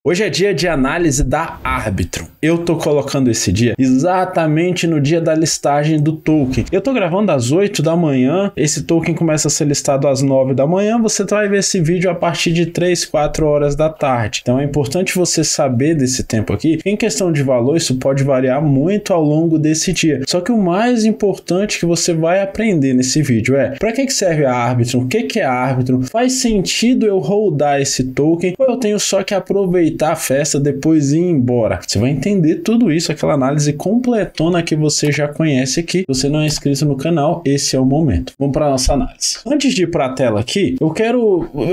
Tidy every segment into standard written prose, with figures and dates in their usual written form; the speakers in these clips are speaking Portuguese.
Hoje é dia de análise da Arbitrum. Eu tô colocando esse dia exatamente no dia da listagem do token. Eu tô gravando às 8 da manhã, esse token começa a ser listado às 9 da manhã, você vai ver esse vídeo a partir de 3, 4 horas da tarde. Então é importante você saber desse tempo aqui. Em questão de valor, isso pode variar muito ao longo desse dia. Só que o mais importante que você vai aprender nesse vídeo é para que serve a Arbitrum, o que é a Arbitrum, faz sentido eu holdar esse token ou eu tenho só que aproveitar a festa, depois ir embora. Você vai entender tudo isso, aquela análise completona que você já conhece aqui. Se você não é inscrito no canal, esse é o momento. Vamos para a nossa análise. Antes de ir para a tela aqui, eu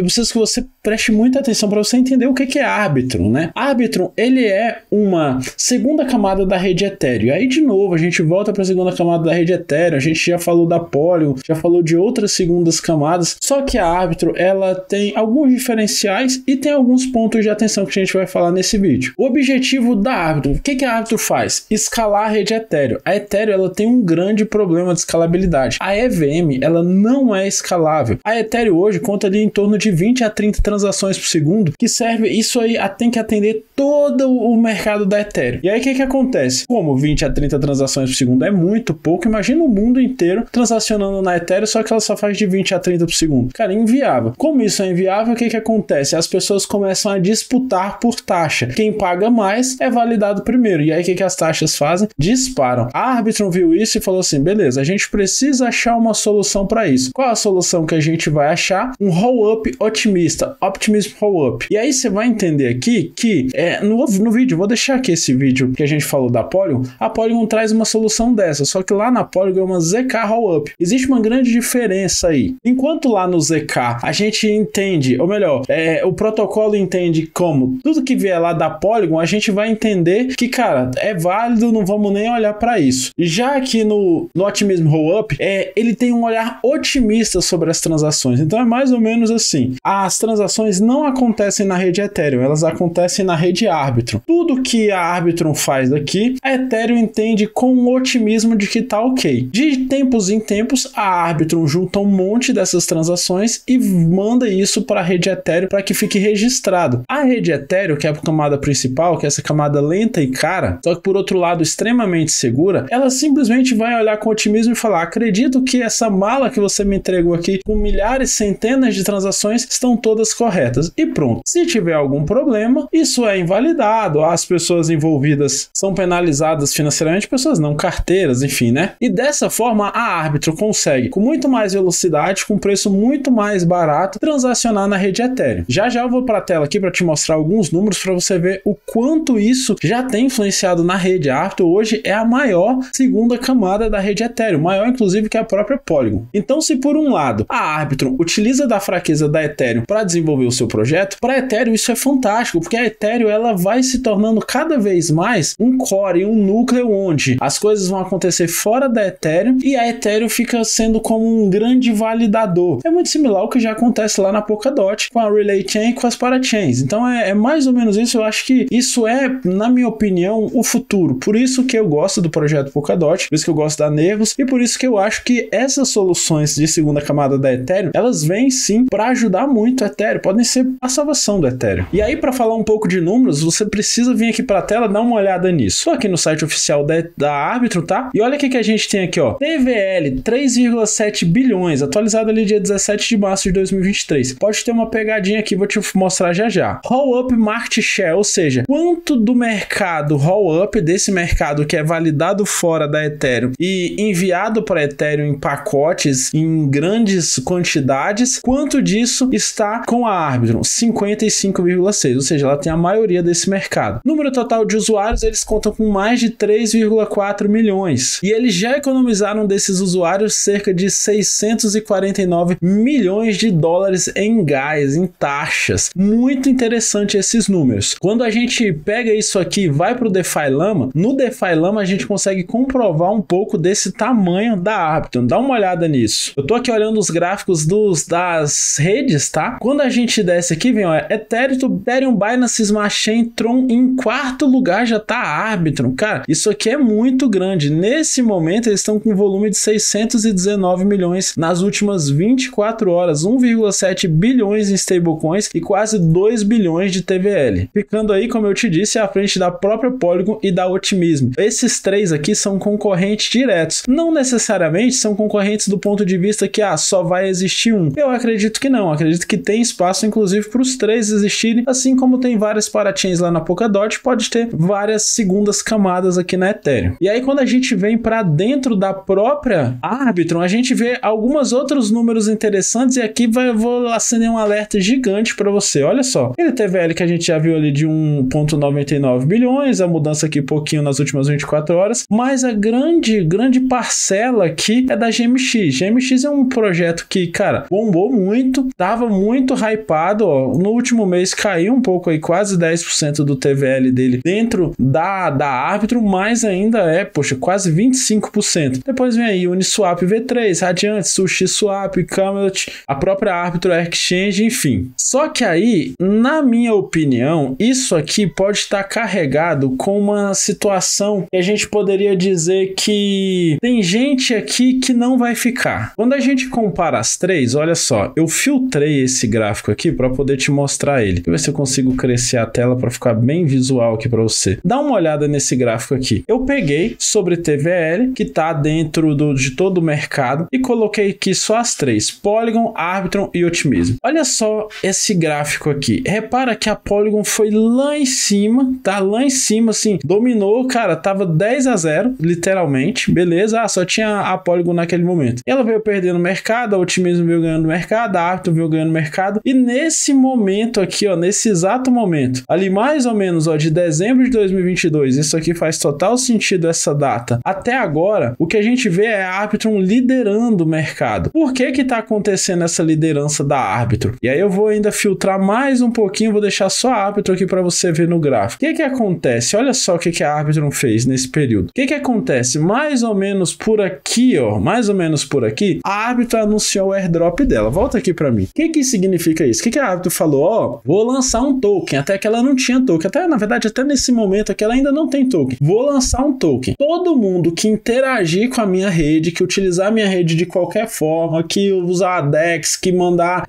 preciso que você preste muita atenção para você entender o que é Arbitrum, né? Arbitrum, ele é uma segunda camada da rede Ethereum. Aí, de novo, a gente volta para a segunda camada da rede Ethereum. A gente já falou da Polygon, já falou de outras segundas camadas. Só que a Arbitrum, ela tem alguns diferenciais e tem alguns pontos de atenção que a gente vai falar nesse vídeo. O objetivo da Arbitrum, o que a Arbitrum faz? Escalar a rede Ethereum. A Ethereum, ela tem um grande problema de escalabilidade. A EVM, ela não é escalável. A Ethereum hoje conta ali em torno de 20 a 30 transações por segundo, que serve, isso aí tem que atender todo o mercado da Ethereum. E aí o que acontece? Como 20 a 30 transações por segundo é muito pouco, imagina o mundo inteiro transacionando na Ethereum, só que ela só faz de 20 a 30 por segundo. Cara, inviável. Como isso é inviável, o que acontece? As pessoas começam a disputar por taxa. Quem paga mais é validado primeiro. E aí o que as taxas fazem? Disparam. A Arbitrum viu isso e falou assim, beleza, a gente precisa achar uma solução para isso. Qual é a solução que a gente vai achar? Um roll-up otimista, Optimism Roll-up. E aí você vai entender aqui que no vídeo, vou deixar aqui esse vídeo que a gente falou da Polygon, a Polygon traz uma solução dessa, só que lá na Polygon é uma ZK Roll-up. Existe uma grande diferença aí. Enquanto lá no ZK a gente entende, ou melhor, o protocolo entende como tudo que vier lá da Polygon, a gente vai entender que, cara, é válido, não vamos nem olhar para isso. Já aqui no Optimism Rollup, ele tem um olhar otimista sobre as transações. Então é mais ou menos assim. As transações não acontecem na rede Ethereum, elas acontecem na rede Arbitrum. Tudo que a Arbitrum faz aqui, a Ethereum entende com o otimismo de que tá ok. De tempos em tempos, a Arbitrum junta um monte dessas transações e manda isso para a rede Ethereum para que fique registrado. A rede Ethereum, que é a camada principal, que é essa camada lenta e cara, só que por outro lado extremamente segura, ela simplesmente vai olhar com otimismo e falar, acredito que essa mala que você me entregou aqui, com milhares, centenas de transações, estão todas corretas. E pronto. Se tiver algum problema, isso é invalidado, as pessoas envolvidas são penalizadas financeiramente, pessoas não, carteiras, enfim, né? E dessa forma, a Arbitrum consegue, com muito mais velocidade, com preço muito mais barato, transacionar na rede Ethereum. Já eu vou para a tela aqui para te mostrar alguns números para você ver o quanto isso já tem influenciado na rede. A Arbitrum hoje é a maior segunda camada da rede Ethereum, maior inclusive que a própria Polygon. Então, se por um lado a Arbitrum utiliza da fraqueza da Ethereum para desenvolver o seu projeto, para a Ethereum isso é fantástico, porque a Ethereum ela vai se tornando cada vez mais um core, um núcleo onde as coisas vão acontecer fora da Ethereum e a Ethereum fica sendo como um grande validador. É muito similar ao que já acontece lá na Polkadot com a Relay Chain e com as Parachains. Então é mais ou menos isso. Eu acho que isso é, na minha opinião, o futuro. Por isso que eu gosto do projeto Polkadot, por isso que eu gosto da Nervos e por isso que eu acho que essas soluções de segunda camada da Ethereum, elas vêm sim para ajudar muito a Ethereum, podem ser a salvação do Ethereum. E aí, para falar um pouco de números, você precisa vir aqui para a tela dar uma olhada nisso. Estou aqui no site oficial da Arbitrum, tá? E olha o que a gente tem aqui, ó. TVL 3,7 bilhões, atualizado ali dia 17 de março de 2023. Pode ter uma pegadinha aqui, vou te mostrar já. Roll-up market share, ou seja, quanto do mercado roll-up, desse mercado que é validado fora da Ethereum e enviado para a Ethereum em pacotes, em grandes quantidades, quanto disso está com a Arbitrum? 55,6, ou seja, ela tem a maioria desse mercado. Número total de usuários, eles contam com mais de 3,4 milhões. E eles já economizaram desses usuários cerca de 649 milhões de dólares em gás, em taxas. Muito interessante esses números. Quando a gente pega isso aqui e vai para o DeFi Lama, no DeFi Lama a gente consegue comprovar um pouco desse tamanho da Arbitrum. Dá uma olhada nisso. Eu tô aqui olhando os gráficos das redes, tá? Quando a gente desce aqui, vem, ó, Ethereum, Binance Smart Chain, Tron, em quarto lugar já tá a Arbitrum. Cara, isso aqui é muito grande. Nesse momento eles estão com um volume de 619 milhões nas últimas 24 horas, 1,7 bilhões em stablecoins e quase 2 bilhões de TVL, ficando aí, como eu te disse, à frente da própria Polygon e da Optimism. Esses três aqui são concorrentes diretos, não necessariamente são concorrentes do ponto de vista que só vai existir um. Eu acredito que não, acredito que tem espaço inclusive para os três existirem, assim como tem várias parachains lá na Polkadot, pode ter várias segundas camadas aqui na Ethereum. E aí quando a gente vem para dentro da própria Arbitrum, a gente vê alguns outros números interessantes e aqui vou acender um alerta gigante para você. Olha só, ele TVL que a gente já viu ali de 1,99 bilhões, a mudança aqui pouquinho nas últimas 24 horas, mas a grande parcela aqui é da GMX. GMX é um projeto que, cara, bombou muito, tava muito hypado, ó, no último mês caiu um pouco aí, quase 10% do TVL dele dentro da Arbitrum, mas ainda é, poxa, quase 25%. Depois vem aí Uniswap V3, Radiant, SushiSwap, Camelot, a própria Arbitrum Exchange, enfim. Só que aí, na minha opinião, isso aqui pode estar carregado com uma situação que a gente poderia dizer que tem gente aqui que não vai ficar. Quando a gente compara as três, olha só, eu filtrei esse gráfico aqui para poder te mostrar ele. Deixa eu ver se eu consigo crescer a tela para ficar bem visual aqui para você. Dá uma olhada nesse gráfico aqui. Eu peguei sobre TVL, que está dentro de todo o mercado, e coloquei aqui só as três, Polygon, Arbitrum e Optimism. Olha só esse gráfico aqui. Repara que a Polygon foi lá em cima, tá? Lá em cima, assim, dominou, cara, tava 10-0, literalmente, beleza? Só tinha a Polygon naquele momento. Ela veio perdendo mercado, a Optimism veio ganhando mercado, a Arbitrum veio ganhando mercado, e nesse momento aqui, ó, nesse exato momento, ali mais ou menos, ó, de dezembro de 2022, isso aqui faz total sentido essa data, até agora, o que a gente vê é a Arbitrum liderando o mercado. Por que que tá acontecendo essa liderança da Arbitrum? E aí eu vou ainda filtrar mais um pouquinho, vou deixar só a Arbitrum aqui para você ver no gráfico. O que que acontece? Olha só o que que a Arbitrum fez nesse período. O que que acontece? Mais ou menos por aqui, ó, mais ou menos por aqui, a Arbitrum anunciou o airdrop dela. Volta aqui para mim. O que que significa isso? O que que a Arbitrum falou? Ó, vou lançar um token, até que ela não tinha token, até na verdade até nesse momento aqui ela ainda não tem token. Vou lançar um token. Todo mundo que interagir com a minha rede, que utilizar a minha rede de qualquer forma, que usar a DEX, que mandar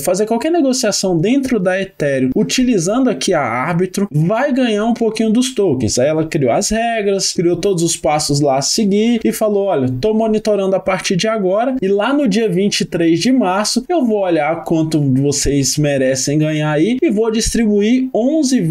fazer qualquer negociação dentro da Ethereum, utilizando aqui a Arbitrum, vai ganhar um pouquinho dos tokens. Aí ela criou as regras, criou todos os passos lá a seguir e falou, olha, tô monitorando a partir de agora e lá no dia 23 de março eu vou olhar quanto vocês merecem ganhar aí e vou distribuir 11,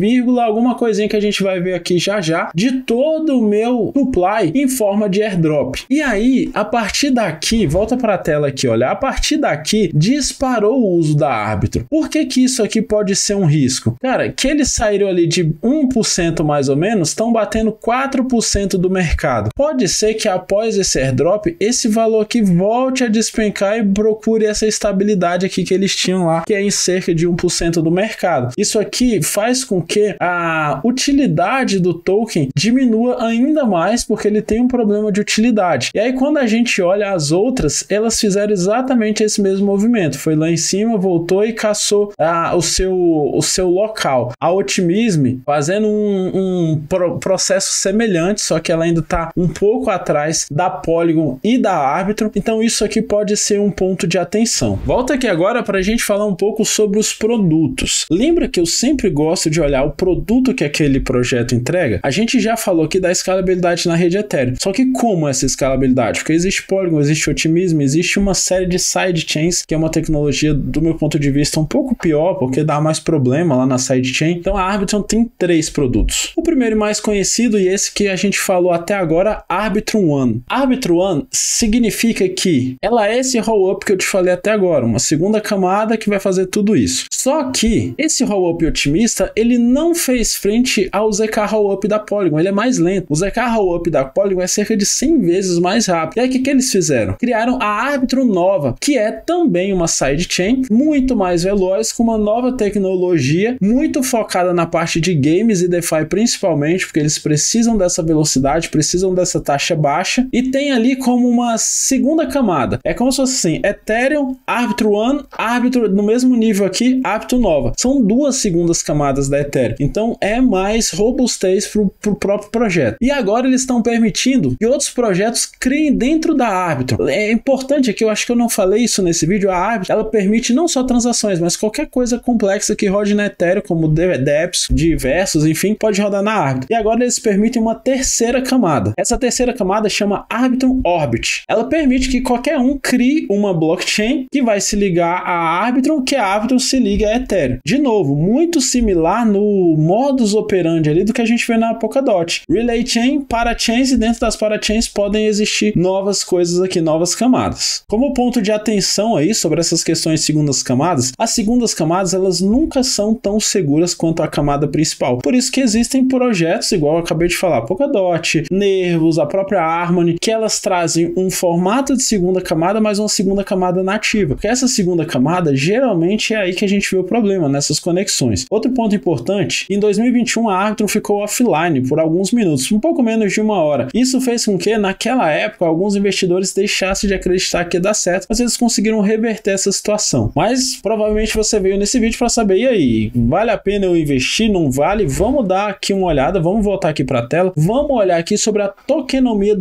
alguma coisinha que a gente vai ver aqui já de todo o meu supply em forma de airdrop. E aí, a partir daqui, volta para a tela aqui, olha, a partir daqui disparou o uso da Arbitrum. Por que que isso aqui pode ser um risco? Cara, que eles saíram ali de 1% mais ou menos, estão batendo 4% do mercado. Pode ser que após esse airdrop, esse valor aqui volte a despencar e procure essa estabilidade aqui que eles tinham lá, que é em cerca de 1% do mercado. Isso aqui faz com que a utilidade do token diminua ainda mais, porque ele tem um problema de utilidade. E aí quando a gente olha as outras, elas fizeram exatamente esse mesmo movimento. Foi lá em cima, voltou e caçou o seu local. A Optimism fazendo um processo semelhante, só que ela ainda está um pouco atrás da Polygon e da Arbitrum. Então isso aqui pode ser um ponto de atenção. Volta aqui agora para a gente falar um pouco sobre os produtos. Lembra que eu sempre gosto de olhar o produto que aquele projeto entrega? A gente já falou aqui da escalabilidade na rede Ethereum. Só que como essa escalabilidade? Porque existe Polygon, existe Optimism, existe uma série de sidechains, que é uma tecnologia, do meu ponto de vista, um pouco pior, porque dá mais problema lá na sidechain. Então a Arbitrum tem 3 produtos. O primeiro e mais conhecido, e esse que a gente falou até agora, Arbitrum One. Arbitrum One significa que ela é esse roll-up que eu te falei até agora, uma segunda camada que vai fazer tudo isso. Só que esse roll-up otimista, ele não fez frente ao ZK roll-up da Polygon, ele é mais lento. O ZK roll-up da Polygon é cerca de 100 vezes mais rápido. E aí o que eles fizeram? Criaram a Arbitrum Nova, que é também uma sidechain muito mais veloz, com uma nova tecnologia, muito focada na parte de games e DeFi principalmente, porque eles precisam dessa velocidade, precisam dessa taxa baixa, e tem ali como uma segunda camada. É como se fosse assim, Ethereum, Arbitrum One, Arbitrum no mesmo nível aqui, Arbitrum Nova. São 2 segundas camadas da Ethereum. Então é mais robustez pro próprio projeto. E agora eles estão permitindo que outros projetos criem dentro da Arbitrum. É importante aqui, eu acho que eu não falei isso nesse vídeo, a Arbitrum, ela permite não só transações, mas qualquer coisa complexa que rode rode na Ethereum, como dApps diversos, enfim, pode rodar na Arbitrum. E agora eles permitem uma terceira camada. Essa terceira camada chama Arbitrum Orbit. Ela permite que qualquer um crie uma blockchain que vai se ligar à Arbitrum, que a Arbitrum se liga à Ethereum. De novo, muito similar no modus operandi ali do que a gente vê na Polkadot. Relay Chain, Parachains, e dentro das Parachains podem existir novas coisas aqui, novas camadas. Como ponto de atenção aí sobre essas questões de segundas camadas, as segundas camadas elas nunca são tão seguras quanto a camada principal. Por isso que existem projetos, igual eu acabei de falar, Polkadot, Nervos, a própria Harmony, que elas trazem um formato de segunda camada, mas uma segunda camada nativa. Porque essa segunda camada, geralmente é aí que a gente vê o problema, nessas conexões. Outro ponto importante, em 2021 a Arbitrum ficou offline por alguns minutos, um pouco menos de uma hora. Isso fez com que, naquela época, alguns investidores deixassem de acreditar que ia dar certo, mas eles conseguiram reverter essa situação. Mas, provavelmente você veio nesse vídeo para saber, e aí, vale a pena eu investir? Não vale? Vamos dar aqui uma olhada, vamos voltar aqui para a tela, vamos olhar aqui sobre a tokenomia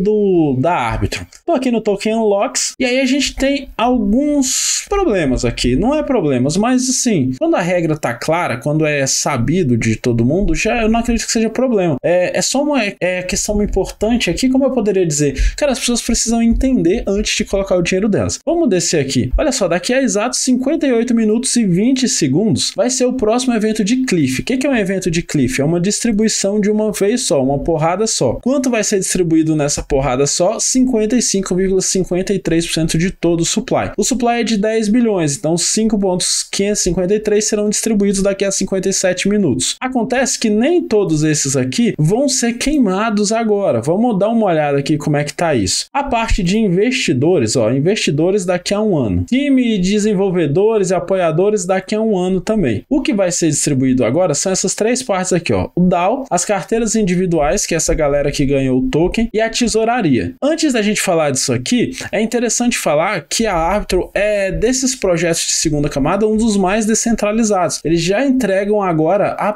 da Arbitrum. Estou aqui no Token Unlocks, e aí a gente tem alguns problemas aqui, não é problemas, mas assim, quando a regra tá clara, quando é sabido de todo mundo, já eu não acredito que seja problema. É só uma questão importante aqui, como eu poderia dizer, cara, as pessoas precisam entender antes de colocar o dinheiro delas. Vamos descer aqui. Olha só, daqui a exatos 58 minutos e 20 segundos vai ser o próximo evento de Cliff. O que é um evento de Cliff? É uma distribuição de uma vez só, uma porrada só. Quanto vai ser distribuído nessa porrada só? 55,53% de todo o supply. O supply é de 10 bilhões, então 5,553 serão distribuídos daqui a 57 minutos. Acontece que nem todos esses aqui vão ser queimados agora. Vamos dar uma olhada aqui como é que tá isso. A parte de investidores, ó, investidores daqui a um ano. Time, desenvolvedores e apoiadores daqui a um ano também. O que vai ser distribuído agora são essas três partes aqui, ó. O DAO, as carteiras individuais, que é essa galera que ganhou o token, e a tesouraria. Antes da gente falar disso aqui, é interessante falar que a Arbitrum é desses projetos de segunda camada um dos mais descentralizados. Eles já entregam agora a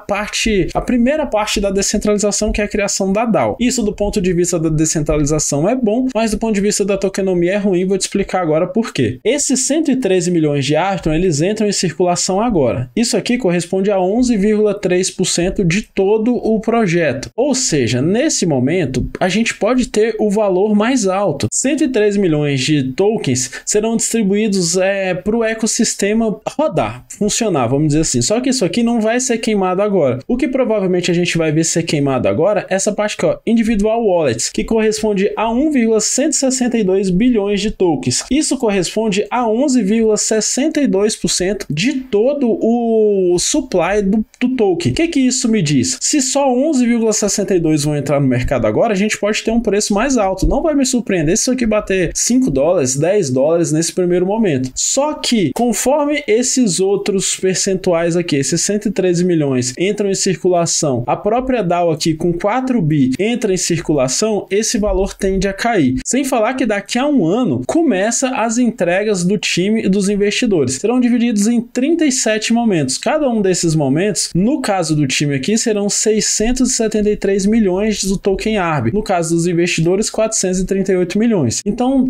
primeira parte da descentralização, que é a criação da DAO. Isso do ponto de vista da descentralização é bom, mas do ponto de vista da tokenomia é ruim. Vou te explicar agora por quê. Esses 113 milhões de Arbitrum, eles entram em circulação agora. Isso aqui corresponde a 11,3% de todo o projeto. Ou seja, nesse momento, a gente pode ter o valor mais alto. 113 milhões de tokens serão distribuídos para o ecossistema rodar, funcionar, vamos dizer assim. Só que isso aqui não vai ser queimado agora. O que provavelmente a gente vai ver ser queimado agora é essa parte aqui, ó, Individual Wallets, que corresponde a 1,162 bilhões de tokens. Isso corresponde a 11,62% de todo o supply do token. O que isso me diz? Se só 11,62 vão entrar no mercado agora, a gente pode ter um preço mais alto. Não vai me surpreender se isso aqui bater 5 dólares, 10 dólares nesse primeiro momento. Só que, conforme esses outros percentuais aqui, esses 113 milhões entram em circulação, a própria DAO aqui com 4 bi entra em circulação, esse valor tende a cair. Sem falar que daqui a um ano começa as entregas do time e dos investidores. Serão divididos em 37 momentos. Cada um desses momentos, no caso do time aqui, serão 673 milhões do token ARB. No caso dos investidores, 438 milhões. Então,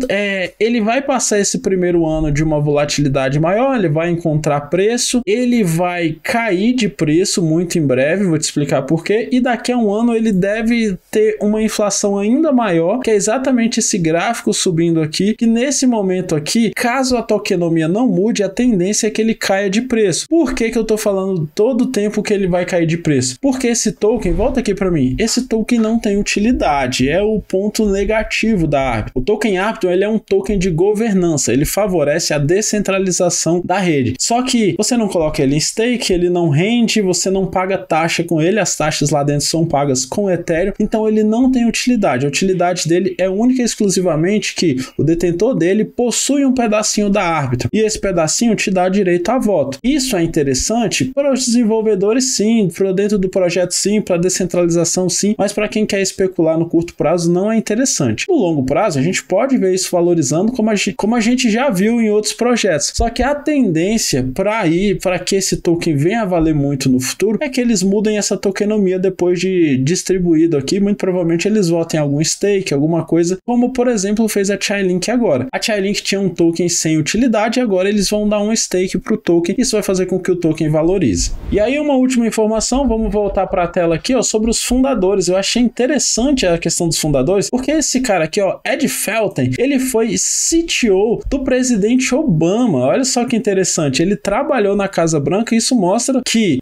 ele vai passar esse primeiro ano de uma volatilidade maior, ele vai encontrar preço, ele vai cair de preço muito em breve, vou te explicar por quê, e daqui a um ano ele deve ter uma inflação ainda maior, que é exatamente esse gráfico subindo aqui, que nesse momento aqui, caso a tokenomia não mude, a tendência é que ele caia de preço. Por que eu tô falando todo o tempo que ele vai cair de preço? Porque esse token, volta aqui para mim, esse token não tem utilidade, é o ponto negativo da Arbitrum. O token Arbitrum, ele é um token de governança, ele favorece a descentralização da rede. Só que você não coloca ele em stake, ele não rende, você não paga taxa com ele, as taxas lá dentro são pagas com Ethereum, então ele não tem utilidade. A utilidade dele é única e exclusivamente que o detentor dele possui um pedacinho da Arbitrum, e esse pedacinho te dá direito a voto. Isso é interessante para os desenvolvedores, sim, para dentro do projeto, sim, para descentralização, sim, mas para quem quer especular no curto prazo não é interessante. No longo prazo, a gente pode ver isso valorizando, como a gente já viu em outros projetos. Só que a tendência para que esse token venha a valer muito no futuro é que eles mudem essa tokenomia depois de distribuído aqui. Muito provavelmente eles votem algum stake, alguma coisa, como por exemplo fez a Chainlink agora. A Chainlink tinha um token sem utilidade e agora eles vão dar um stake para o token. Isso vai fazer com que o token token valorize. E aí uma última informação, vamos voltar para a tela aqui, ó, sobre os fundadores. Eu achei interessante a questão dos fundadores, porque esse cara aqui, ó, Ed Felten, ele foi CTO do presidente Obama. Olha só que interessante, ele trabalhou na Casa Branca e isso mostra que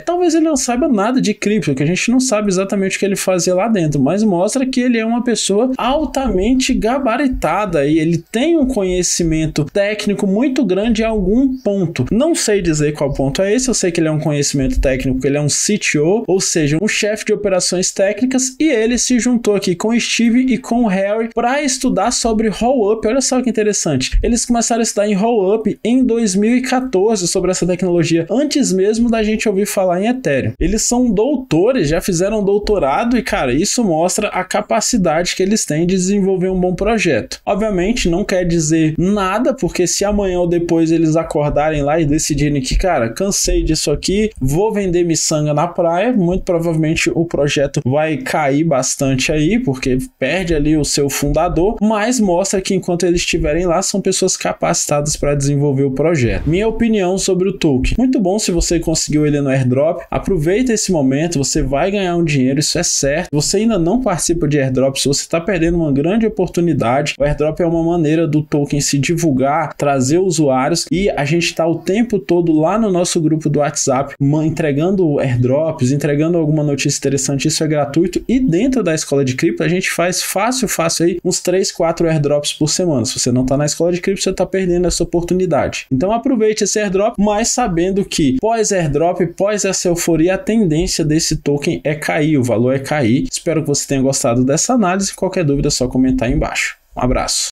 talvez ele não saiba nada de cripto, que a gente não sabe exatamente o que ele fazia lá dentro, mas mostra que ele é uma pessoa altamente gabaritada e ele tem um conhecimento técnico muito grande em algum ponto. Não sei dizer qual ponto é esse, eu sei que ele é um conhecimento técnico, porque ele é um CTO, ou seja, um chefe de operações técnicas, e ele se juntou aqui com o Steve e com o Harry para estudar sobre Rollup. Olha só que interessante, eles começaram a estudar em Rollup em 2014 sobre essa tecnologia, antes mesmo da gente ouvir falar em Ethereum. Eles são doutores, já fizeram doutorado e, cara, isso mostra a capacidade que eles têm de desenvolver um bom projeto. Obviamente, não quer dizer nada, porque se amanhã ou depois eles acordarem lá e decidirem que, cara, cansei disso aqui, vou vender miçanga na praia, muito provavelmente o projeto vai cair bastante aí, porque perde ali o seu fundador, mas mostra que enquanto eles estiverem lá, são pessoas capacitadas para desenvolver o projeto. Minha opinião sobre o token: muito bom se você conseguiu ele no airdrop, aproveita esse momento, você vai ganhar um dinheiro, isso é certo. Você ainda não participa de airdrops, você está perdendo uma grande oportunidade. O airdrop é uma maneira do token se divulgar, trazer usuários, e a gente está o tempo todo lá no nosso grupo do WhatsApp, entregando airdrops, entregando alguma notícia interessante. Isso é gratuito, e dentro da escola de cripto a gente faz fácil aí uns 3, 4 airdrops por semana. Se você não está na escola de cripto, você está perdendo essa oportunidade. Então aproveite esse airdrop, mas sabendo que pós airdrop, pós essa euforia, a tendência desse token é cair, o valor é cair. Espero que você tenha gostado dessa análise. Qualquer dúvida é só comentar aí embaixo. Um abraço.